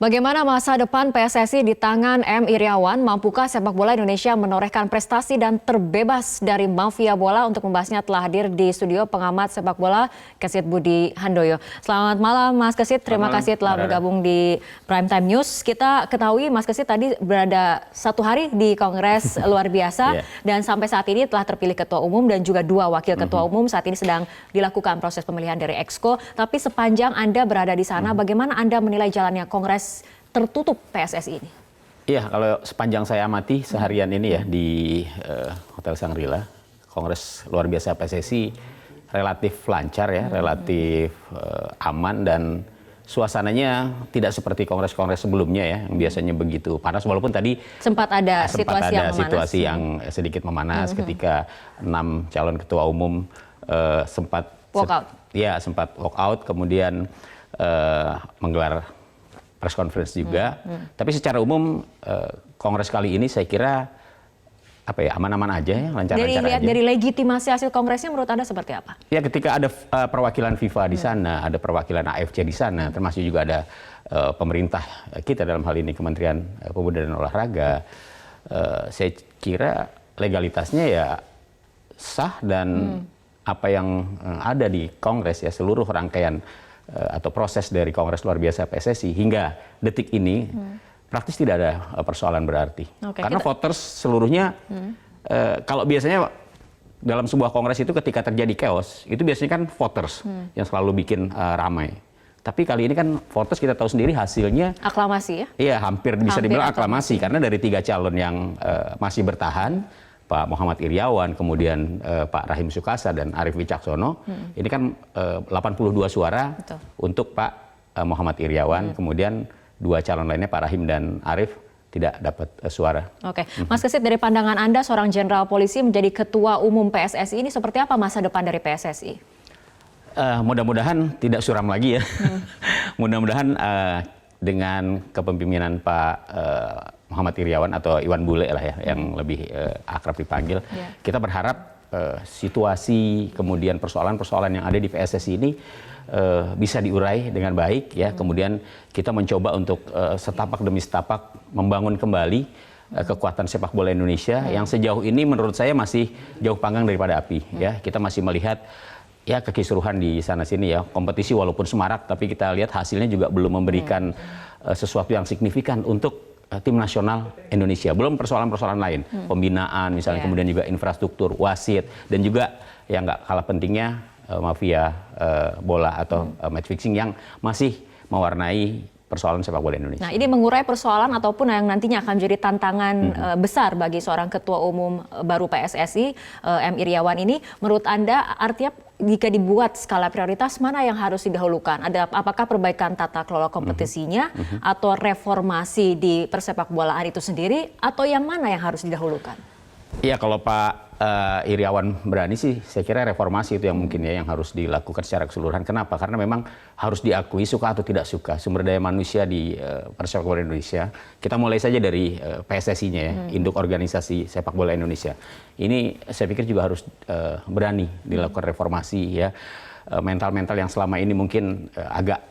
Bagaimana masa depan PSSI di tangan M. Iriawan? Mampukah sepak bola Indonesia menorehkan prestasi dan terbebas dari mafia bola? Untuk membahasnya telah hadir di studio pengamat sepak bola Kesit Budi Handoyo. Selamat malam Mas Kesit, terima kasih telah bergabung di Prime Time News. Kita ketahui Mas Kesit tadi berada 1 hari di Kongres luar biasa dan sampai saat ini telah terpilih Ketua Umum dan juga 2 Wakil Ketua Umum. Saat ini sedang dilakukan proses pemilihan dari Exco. Tapi sepanjang Anda berada di sana, bagaimana Anda menilai jalannya Kongres tertutup PSSI ini? Iya, kalau sepanjang saya amati seharian ini ya di Hotel Shangri-La, Kongres luar biasa PSSI relatif lancar ya, relatif aman dan suasananya tidak seperti kongres-kongres sebelumnya ya, yang biasanya begitu panas. Walaupun tadi sempat ada situasi yang sedikit memanas ketika 6 calon ketua umum sempat walk out, kemudian menggelar press conference juga. Tapi secara umum kongres kali ini saya kira aman-aman aja ya, lancar-lancar aja. Dari legitimasi hasil kongresnya menurut Anda seperti apa? Ya, ketika ada perwakilan FIFA di sana, ada perwakilan AFC di sana, termasuk juga ada pemerintah kita dalam hal ini Kementerian Pemuda dan Olahraga, saya kira legalitasnya ya sah dan apa yang ada di kongres ya, seluruh rangkaian atau proses dari Kongres luar biasa PSSI hingga detik ini praktis tidak ada persoalan berarti. Karena voters seluruhnya kalau biasanya dalam sebuah kongres itu ketika terjadi chaos itu biasanya kan voters yang selalu bikin ramai. Tapi kali ini kan voters kita tahu sendiri hasilnya aklamasi ya? Iya, hampir bisa dibilang aklamasi karena dari 3 calon yang masih bertahan, Pak Muhammad Iriawan, kemudian Pak Rahim Sukasa dan Arief Wicaksono, ini kan 82 suara untuk Pak Muhammad Iriawan, kemudian 2 calon lainnya Pak Rahim dan Arief tidak dapat suara. Oke, Mas Kesit, dari pandangan Anda seorang jenderal polisi menjadi ketua umum PSSI ini seperti apa masa depan dari PSSI? Mudah-mudahan tidak suram lagi ya. Mudah-mudahan dengan kepemimpinan Pak Muhammad Iriawan atau Iwan Bule lah ya, yang lebih akrab dipanggil. Kita berharap situasi kemudian persoalan-persoalan yang ada di PSSI ini bisa diurai dengan baik ya. Kemudian kita mencoba untuk setapak demi setapak membangun kembali kekuatan sepak bola Indonesia yang sejauh ini menurut saya masih jauh panggang daripada api ya. Kita masih melihat ya kekisruhan di sana sini ya, kompetisi walaupun semarak tapi kita lihat hasilnya juga belum memberikan sesuatu yang signifikan untuk tim nasional Indonesia. Belum persoalan-persoalan lain, pembinaan misalnya, kemudian juga infrastruktur, wasit, dan juga yang nggak kalah pentingnya mafia bola atau match fixing yang masih mewarnai persoalan sepak bola Indonesia. Nah, ini mengurai persoalan ataupun yang nantinya akan menjadi tantangan besar bagi seorang ketua umum baru PSSI, M. Iriawan ini. Menurut Anda, artinya jika dibuat skala prioritas, mana yang harus didahulukan? Apakah perbaikan tata kelola kompetisinya, atau reformasi di persepak bolaan itu sendiri, atau yang mana yang harus didahulukan? Iya, kalau Pak Iriawan berani sih, saya kira reformasi itu yang mungkin ya yang harus dilakukan secara keseluruhan. Kenapa? Karena memang harus diakui, suka atau tidak suka, sumber daya manusia di persepak bola Indonesia. Kita mulai saja dari PSSI-nya ya, Induk Organisasi Sepak Bola Indonesia. Ini saya pikir juga harus berani dilakukan reformasi ya. Mental-mental yang selama ini mungkin agak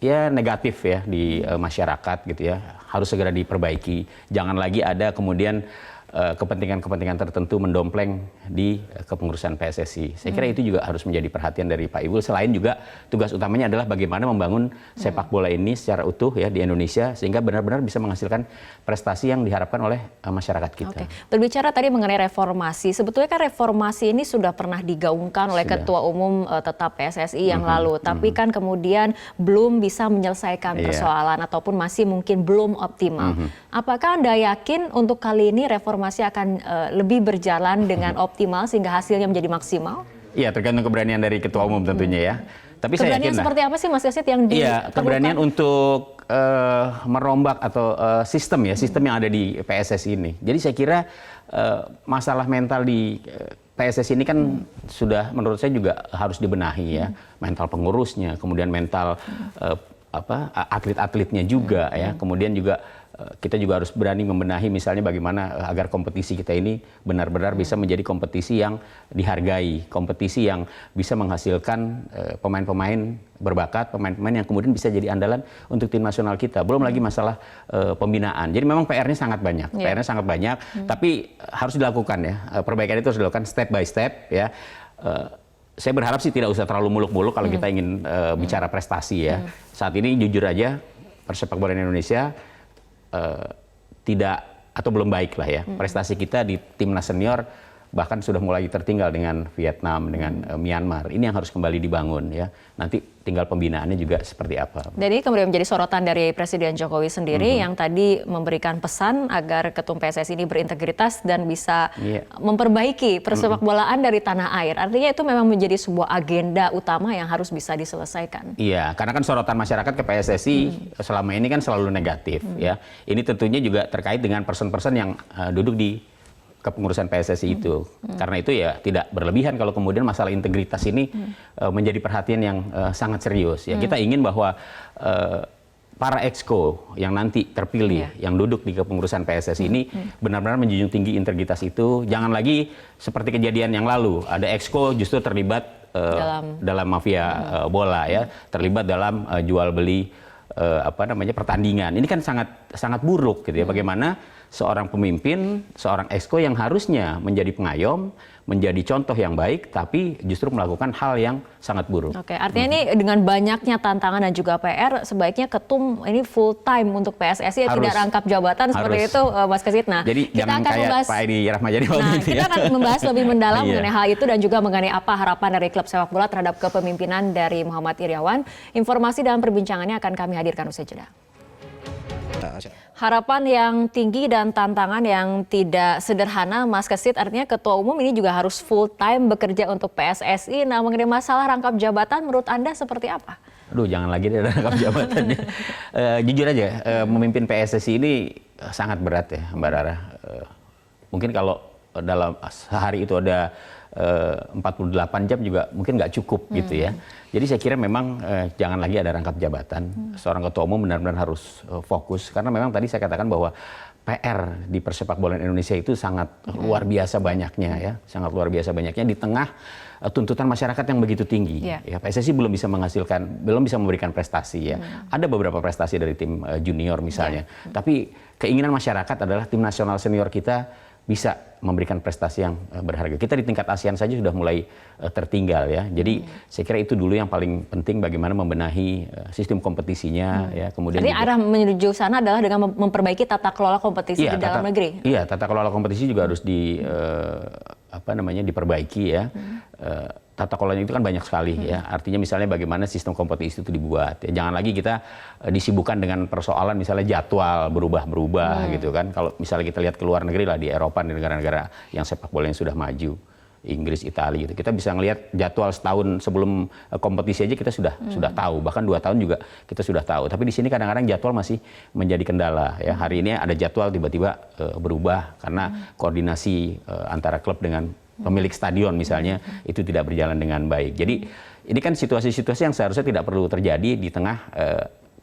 ya negatif ya di masyarakat gitu ya, harus segera diperbaiki. Jangan lagi ada kemudian kepentingan-kepentingan tertentu mendompleng di kepengurusan PSSI. Saya kira itu juga harus menjadi perhatian dari Pak Ibu. Selain juga tugas utamanya adalah bagaimana membangun sepak bola ini secara utuh ya di Indonesia sehingga benar-benar bisa menghasilkan prestasi yang diharapkan oleh masyarakat kita. Oke. Berbicara tadi mengenai reformasi, sebetulnya kan reformasi ini sudah pernah digaungkan oleh Ketua Umum tetap PSSI yang lalu, tapi kan kemudian belum bisa menyelesaikan persoalan ataupun masih mungkin belum optimal. Apakah Anda yakin untuk kali ini reformasi akan lebih berjalan dengan optimal sehingga hasilnya menjadi maksimal? Iya, tergantung keberanian dari Ketua Umum tentunya ya. Tapi saya yakin seperti apa sih Mas Kesit yang keberanian untuk merombak atau sistem yang ada di PSSI ini. Jadi saya kira masalah mental di PSSI ini kan sudah menurut saya juga harus dibenahi ya. Mental pengurusnya, kemudian mental atlet-atletnya juga ya. Kemudian juga kita juga harus berani membenahi misalnya bagaimana agar kompetisi kita ini benar-benar bisa menjadi kompetisi yang dihargai, kompetisi yang bisa menghasilkan pemain-pemain berbakat, pemain-pemain yang kemudian bisa jadi andalan untuk tim nasional kita. Belum lagi masalah pembinaan. Jadi memang PR-nya sangat banyak, PR-nya sangat banyak, tapi harus dilakukan ya. Perbaikan itu harus dilakukan step by step ya. Saya berharap sih tidak usah terlalu muluk-muluk kalau kita ingin bicara prestasi ya. Saat ini jujur aja persepak bola Indonesia tidak atau belum baik lah ya. Prestasi kita di timnas senior bahkan sudah mulai tertinggal dengan Vietnam, dengan Myanmar. Ini yang harus kembali dibangun ya. Nanti tinggal pembinaannya juga seperti apa. Dan ini kemudian menjadi sorotan dari Presiden Jokowi sendiri yang tadi memberikan pesan agar Ketum PSSI ini berintegritas dan bisa memperbaiki persepak bolaan dari tanah air. Artinya itu memang menjadi sebuah agenda utama yang harus bisa diselesaikan. Iya, karena kan sorotan masyarakat ke PSSI selama ini kan selalu negatif ya. Ini tentunya juga terkait dengan person-person yang duduk di kepengurusan PSSI itu. Karena itu ya tidak berlebihan kalau kemudian masalah integritas ini menjadi perhatian yang sangat serius. Ya, kita ingin bahwa para exco yang nanti terpilih, yang duduk di kepengurusan PSSI ini benar-benar menjunjung tinggi integritas itu. Jangan lagi seperti kejadian yang lalu, ada exco justru terlibat dalam mafia bola ya, terlibat dalam jual beli pertandingan. Ini kan sangat buruk gitu ya. Bagaimana seorang pemimpin, seorang exco yang harusnya menjadi pengayom, menjadi contoh yang baik, tapi justru melakukan hal yang sangat buruk. Oke, artinya ini dengan banyaknya tantangan dan juga PR, sebaiknya ketum ini full time untuk PSSI, tidak rangkap jabatan seperti itu, Mas Kesit. Nah, jadi kita jangan akan kayak membahas, Pak Edi Rahmayadi waktu itu kita ya. akan membahas lebih mendalam mengenai hal itu dan juga mengenai apa harapan dari klub sepak bola terhadap kepemimpinan dari Muhammad Iryawan. Informasi dan perbincangannya akan kami hadirkan usai jeda. Harapan yang tinggi dan tantangan yang tidak sederhana, Mas Kesit, artinya ketua umum ini juga harus full time bekerja untuk PSSI. Nah, mengenai masalah rangkap jabatan, menurut Anda seperti apa? Aduh, jangan lagi deh rangkap jabatannya. Jujur aja, memimpin PSSI ini sangat berat ya, Mbak Rara. Mungkin kalau dalam sehari itu ada 48 jam juga mungkin nggak cukup gitu ya. Jadi saya kira memang jangan lagi ada rangkap jabatan. Seorang ketua umum benar-benar harus fokus karena memang tadi saya katakan bahwa PR di persepak bola Indonesia itu sangat luar biasa banyaknya ya, sangat luar biasa banyaknya di tengah tuntutan masyarakat yang begitu tinggi. Ya, PSSI belum bisa memberikan prestasi ya. Ada beberapa prestasi dari tim junior misalnya, tapi keinginan masyarakat adalah tim nasional senior kita bisa memberikan prestasi yang berharga. Kita di tingkat ASEAN saja sudah mulai tertinggal ya. Jadi saya kira itu dulu yang paling penting, bagaimana membenahi sistem kompetisinya ya. Kemudian jadi arah menuju sana adalah dengan memperbaiki tata kelola kompetisi di dalam negeri. Iya, tata kelola kompetisi juga harus diperbaiki ya. Tata kelolanya itu kan banyak sekali ya. Artinya misalnya bagaimana sistem kompetisi itu dibuat. Ya, jangan lagi kita disibukkan dengan persoalan misalnya jadwal berubah-berubah gitu kan. Kalau misalnya kita lihat ke luar negeri lah, di Eropa, di negara-negara yang sepak bola yang sudah maju, Inggris, Italia gitu. Kita bisa ngelihat jadwal setahun sebelum kompetisi aja kita sudah tahu, bahkan 2 tahun juga kita sudah tahu. Tapi di sini kadang-kadang jadwal masih menjadi kendala ya. Hari ini ada jadwal tiba-tiba berubah karena koordinasi antara klub dengan pemilik stadion misalnya itu tidak berjalan dengan baik. Jadi ini kan situasi-situasi yang seharusnya tidak perlu terjadi di tengah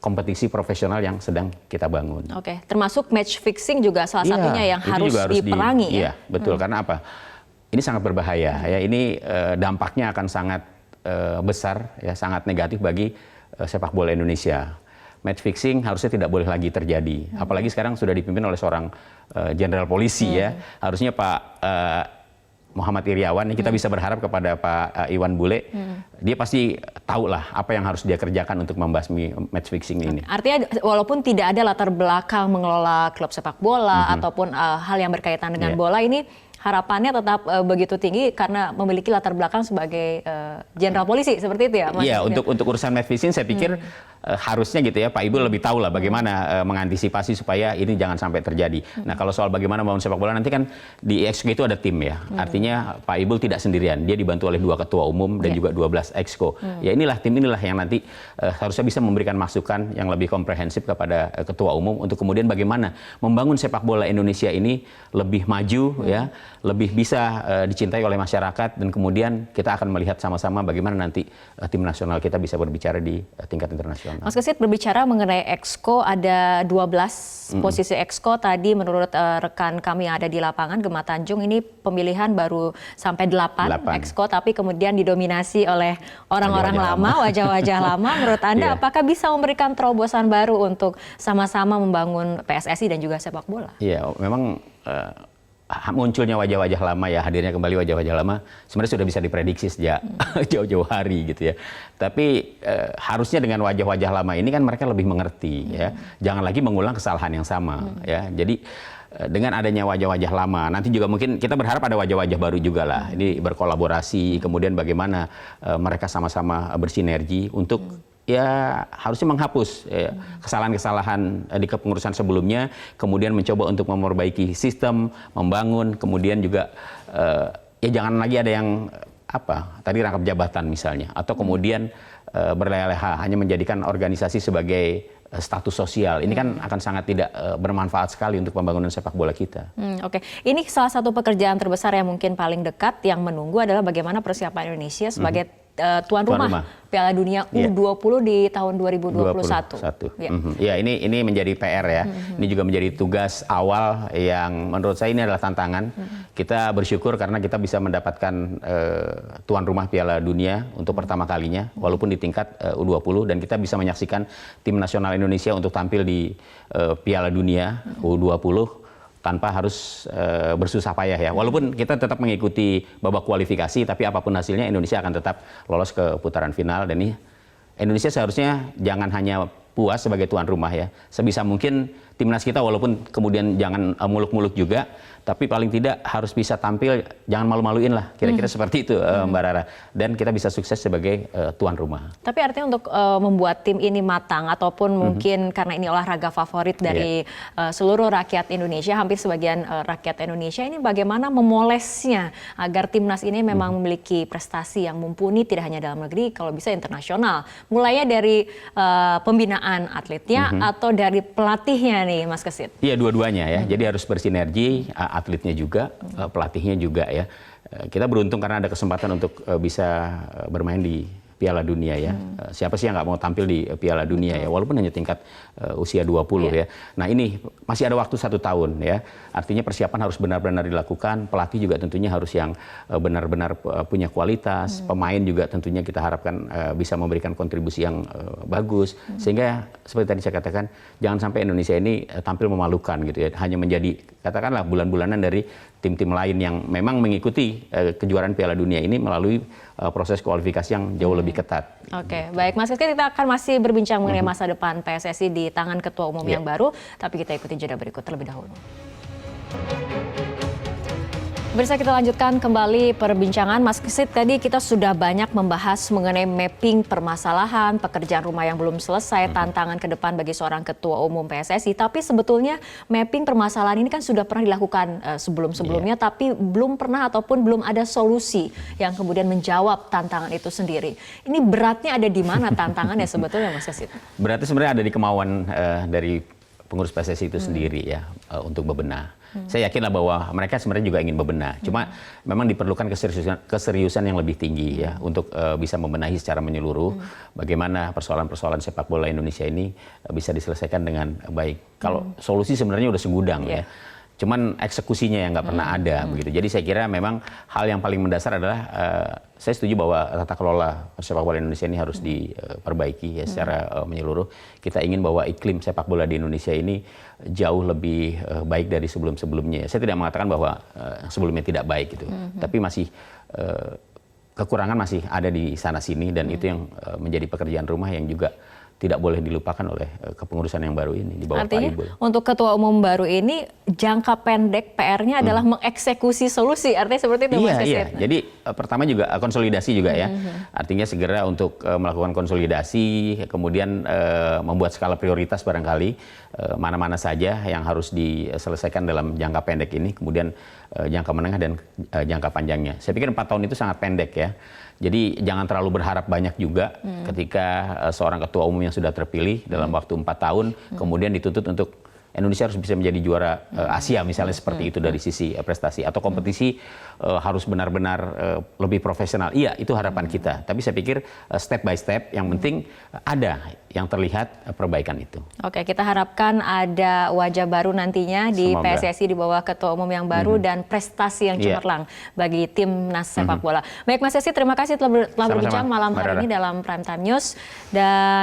kompetisi profesional yang sedang kita bangun. Oke, termasuk match fixing juga salah satunya yang harus diperangi ya. Iya, betul. Karena apa? Ini sangat berbahaya ya. Ini dampaknya akan sangat besar ya, sangat negatif bagi sepak bola Indonesia. Match fixing harusnya tidak boleh lagi terjadi. Apalagi sekarang sudah dipimpin oleh seorang jenderal polisi ya. Harusnya Pak Muhammad Iryawan, kita bisa berharap kepada Pak Iwan Bule, dia pasti tahu lah apa yang harus dia kerjakan untuk membasmi match fixing ini. Artinya walaupun tidak ada latar belakang mengelola klub sepak bola ataupun hal yang berkaitan dengan bola ini, harapannya tetap begitu tinggi karena memiliki latar belakang sebagai jenderal polisi, seperti itu ya Mas? Iya, untuk urusan match fixing saya pikir harusnya gitu ya, Pak Ibu lebih tahu lah bagaimana mengantisipasi supaya ini jangan sampai terjadi. Nah, kalau soal bagaimana membangun sepak bola nanti kan di Exco itu ada tim ya. Artinya Pak Ibu tidak sendirian, dia dibantu oleh 2 ketua umum dan juga 12 Exco. Ya tim inilah yang nanti harusnya bisa memberikan masukan yang lebih komprehensif kepada ketua umum untuk kemudian bagaimana membangun sepak bola Indonesia ini lebih maju ya, lebih bisa dicintai oleh masyarakat, dan kemudian kita akan melihat sama-sama bagaimana nanti tim nasional kita bisa berbicara di tingkat internasional. Mas Kesit, berbicara mengenai Exco, ada 12 posisi Exco tadi menurut rekan kami yang ada di lapangan, Gemma Tanjung, ini pemilihan baru sampai 8 Exco, tapi kemudian didominasi oleh orang-orang lama, wajah-wajah lama. Menurut Anda apakah bisa memberikan terobosan baru untuk sama-sama membangun PSSI dan juga sepak bola? Iya, memang munculnya wajah-wajah lama ya, hadirnya kembali wajah-wajah lama sebenarnya sudah bisa diprediksi sejak jauh-jauh hari gitu ya. Tapi harusnya dengan wajah-wajah lama ini kan mereka lebih mengerti ya. Jangan lagi mengulang kesalahan yang sama ya. Jadi dengan adanya wajah-wajah lama, nanti juga mungkin kita berharap ada wajah-wajah baru juga lah. Ini berkolaborasi, kemudian bagaimana mereka sama-sama bersinergi untuk ya harusnya menghapus kesalahan-kesalahan di kepengurusan sebelumnya, kemudian mencoba untuk memperbaiki sistem, membangun, kemudian juga ya jangan lagi ada yang tadi rangkap jabatan misalnya, atau kemudian berleha-leha hanya menjadikan organisasi sebagai status sosial. Ini kan akan sangat tidak bermanfaat sekali untuk pembangunan sepak bola kita. Oke. Ini salah satu pekerjaan terbesar yang mungkin paling dekat yang menunggu adalah bagaimana persiapan Indonesia sebagai tuan rumah Piala Dunia U20 di tahun 2021. Ya, ini menjadi PR ya. Ini juga menjadi tugas awal yang menurut saya ini adalah tantangan. Kita bersyukur karena kita bisa mendapatkan tuan rumah Piala Dunia untuk pertama kalinya, walaupun di tingkat U20, dan kita bisa menyaksikan tim nasional Indonesia untuk tampil di Piala Dunia U20 tanpa harus bersusah payah ya. Walaupun kita tetap mengikuti babak kualifikasi, tapi apapun hasilnya Indonesia akan tetap lolos ke putaran final. Dan ini Indonesia seharusnya jangan hanya puas sebagai tuan rumah ya. Sebisa mungkin timnas kita walaupun kemudian jangan muluk-muluk juga, tapi paling tidak harus bisa tampil, jangan malu-maluin lah, kira-kira seperti itu Mbak Rara. Dan kita bisa sukses sebagai tuan rumah. Tapi artinya untuk membuat tim ini matang, ataupun mungkin karena ini olahraga favorit dari seluruh rakyat Indonesia, hampir sebagian rakyat Indonesia, ini bagaimana memolesnya agar timnas ini memang memiliki prestasi yang mumpuni, tidak hanya dalam negeri, kalau bisa internasional. Mulainya dari pembinaan atletnya atau dari pelatihnya nih Mas Kesit? Iya, dua-duanya ya. Jadi harus bersinergi, atletnya juga, pelatihnya juga ya. Kita beruntung karena ada kesempatan untuk bisa bermain di Piala Dunia ya. Siapa sih yang nggak mau tampil di Piala Dunia ya, walaupun hanya tingkat usia 20 ya. Nah ini masih ada waktu 1 tahun ya. Artinya persiapan harus benar-benar dilakukan. Pelatih juga tentunya harus yang benar-benar punya kualitas. Pemain juga tentunya kita harapkan bisa memberikan kontribusi yang bagus. Sehingga seperti tadi saya katakan, jangan sampai Indonesia ini tampil memalukan gitu ya. Hanya menjadi katakanlah bulan-bulanan dari tim-tim lain yang memang mengikuti kejuaraan Piala Dunia ini melalui proses kualifikasi yang jauh lebih ketat. Oke, baik Mas Rizky, kita akan masih berbincang mengenai masa depan PSSI di tangan Ketua Umum yang baru, tapi kita ikuti jeda berikut terlebih dahulu. Bisa kita lanjutkan kembali perbincangan. Mas Kesit, tadi kita sudah banyak membahas mengenai mapping permasalahan, pekerjaan rumah yang belum selesai, tantangan ke depan bagi seorang Ketua Umum PSSI. Tapi sebetulnya mapping permasalahan ini kan sudah pernah dilakukan sebelum-sebelumnya, tapi belum pernah ataupun belum ada solusi yang kemudian menjawab tantangan itu sendiri. Ini beratnya ada di mana tantangannya sebetulnya Mas Kesit? Beratnya sebenarnya ada di kemauan dari pengurus PSSI itu sendiri ya, untuk bebenah. Saya yakinlah bahwa mereka sebenarnya juga ingin bebenah. Cuma memang diperlukan keseriusan yang lebih tinggi ya untuk bisa membenahi secara menyeluruh bagaimana persoalan-persoalan sepak bola Indonesia ini bisa diselesaikan dengan baik. Kalau solusi sebenarnya udah segudang ya. Cuman eksekusinya yang nggak pernah ada begitu. Jadi saya kira memang hal yang paling mendasar adalah saya setuju bahwa tata kelola sepak bola Indonesia ini harus diperbaiki ya secara menyeluruh. Kita ingin bahwa iklim sepak bola di Indonesia ini jauh lebih baik dari sebelum-sebelumnya. Saya tidak mengatakan bahwa sebelumnya tidak baik gitu, tapi masih kekurangan masih ada di sana sini, dan itu yang menjadi pekerjaan rumah yang juga tidak boleh dilupakan oleh kepengurusan yang baru ini di bawah Pak Ibul. Artinya untuk Ketua Umum baru ini jangka pendek PR-nya adalah mengeksekusi solusi, artinya seperti itu Mas Kesit? Iya, jadi pertama juga konsolidasi juga ya, artinya segera untuk melakukan konsolidasi, kemudian membuat skala prioritas barangkali mana-mana saja yang harus diselesaikan dalam jangka pendek ini, kemudian jangka menengah dan jangka panjangnya. Saya pikir 4 tahun itu sangat pendek ya. Jadi jangan terlalu berharap banyak juga ketika seorang ketua umum yang sudah terpilih dalam waktu 4 tahun kemudian dituntut untuk Indonesia harus bisa menjadi juara Asia misalnya seperti itu dari sisi prestasi, atau kompetisi harus benar-benar lebih profesional. Iya, itu harapan kita. Tapi saya pikir step by step, yang penting ada yang terlihat perbaikan itu. Oke, kita harapkan ada wajah baru nantinya di Semoga. PSSI di bawah ketua umum yang baru dan prestasi yang cemerlang bagi timnas sepak bola. Baik Mas Esi, terima kasih telah berbincang malam hari ini dalam Prime Time News. Dan